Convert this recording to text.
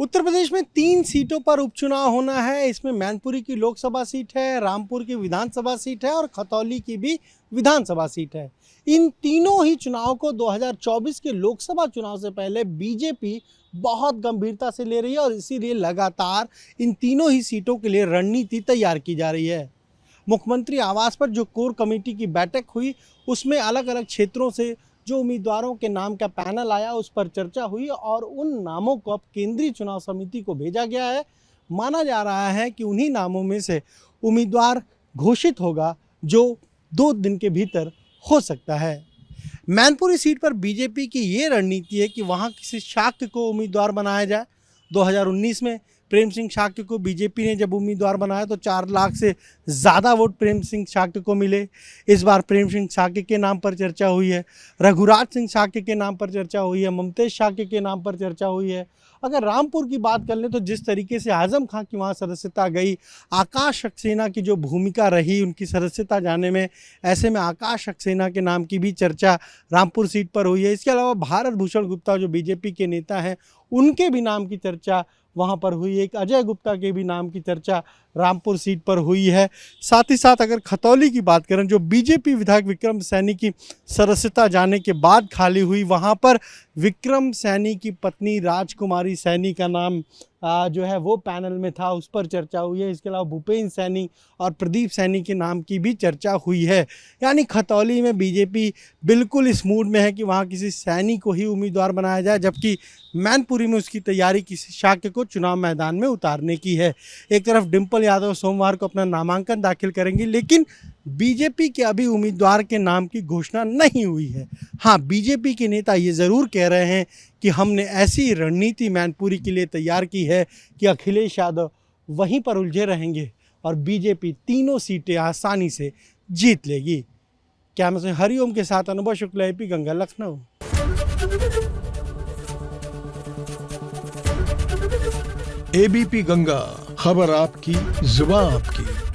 उत्तर प्रदेश में 3 सीटों पर उपचुनाव होना है। इसमें मैनपुरी की लोकसभा सीट है, रामपुर की विधानसभा सीट है और खतौली की भी विधानसभा सीट है। इन तीनों ही चुनाव को 2024 के लोकसभा चुनाव से पहले बीजेपी बहुत गंभीरता से ले रही है और इसीलिए लगातार इन तीनों ही सीटों के लिए रणनीति तैयार की जा रही है। मुख्यमंत्री आवास पर जो कोर कमेटी की बैठक हुई, उसमें अलग अलग क्षेत्रों से जो उम्मीदवारों के नाम का पैनल आया उस पर चर्चा हुई और उन नामों को अब केंद्रीय चुनाव समिति को भेजा गया है। माना जा रहा है कि उन्हीं नामों में से उम्मीदवार घोषित होगा जो 2 दिन के भीतर हो सकता है। मैनपुरी सीट पर बीजेपी की ये रणनीति है कि वहाँ किसी शाक्य को उम्मीदवार बनाया जाए। 2019 में प्रेम सिंह शाक्य को बीजेपी ने जब उम्मीदवार बनाया तो 4 लाख से ज़्यादा वोट प्रेम सिंह शाक्य को मिले। इस बार प्रेम सिंह शाक्य के नाम पर चर्चा हुई है, रघुराज सिंह शाक्य के नाम पर चर्चा हुई है, ममतेज शाक्य के नाम पर चर्चा हुई है। अगर रामपुर की बात कर लें तो जिस तरीके से आजम खां की वहाँ सदस्यता गई, आकाश सक्सेना की जो भूमिका रही उनकी सदस्यता जाने में, ऐसे में आकाश सक्सेना के नाम की भी चर्चा रामपुर सीट पर हुई है। इसके अलावा भारत भूषण गुप्ता जो बीजेपी के नेता हैं, उनके भी नाम की चर्चा वहाँ पर हुई है। एक अजय गुप्ता के भी नाम की चर्चा रामपुर सीट पर हुई है। साथ ही साथ अगर खतौली की बात करें, जो बीजेपी विधायक विक्रम सैनी की सदस्यता जाने के बाद खाली हुई, वहाँ पर विक्रम सैनी की पत्नी राजकुमारी सैनी का नाम जो है वो पैनल में था, उस पर चर्चा हुई है। इसके अलावा भूपेंद्र सैनी और प्रदीप सैनी के नाम की भी चर्चा हुई है। यानी खतौली में बीजेपी बिल्कुल इस मूड में है कि वहाँ किसी सैनी को ही उम्मीदवार बनाया जाए, जबकि मैनपुरी में उसकी तैयारी किसी शाक्य को चुनाव मैदान में उतारने की है। एक तरफ डिंपल यादव सोमवार को अपना नामांकन दाखिल करेंगी, लेकिन बीजेपी के अभी उम्मीदवार के नाम की घोषणा नहीं हुई है। हाँ, बीजेपी के नेता ये ज़रूर कह रहे हैं कि हमने ऐसी रणनीति मैनपुरी के लिए तैयार की है कि अखिलेश यादव वहीं पर उलझे रहेंगे और बीजेपी तीनों सीटें आसानी से जीत लेगी। कैमरा से हरिओम के साथ अनुभव शुक्ला, एपी गंगा, लखनऊ। एबीपी गंगा, खबर आपकी, जुबान आपकी।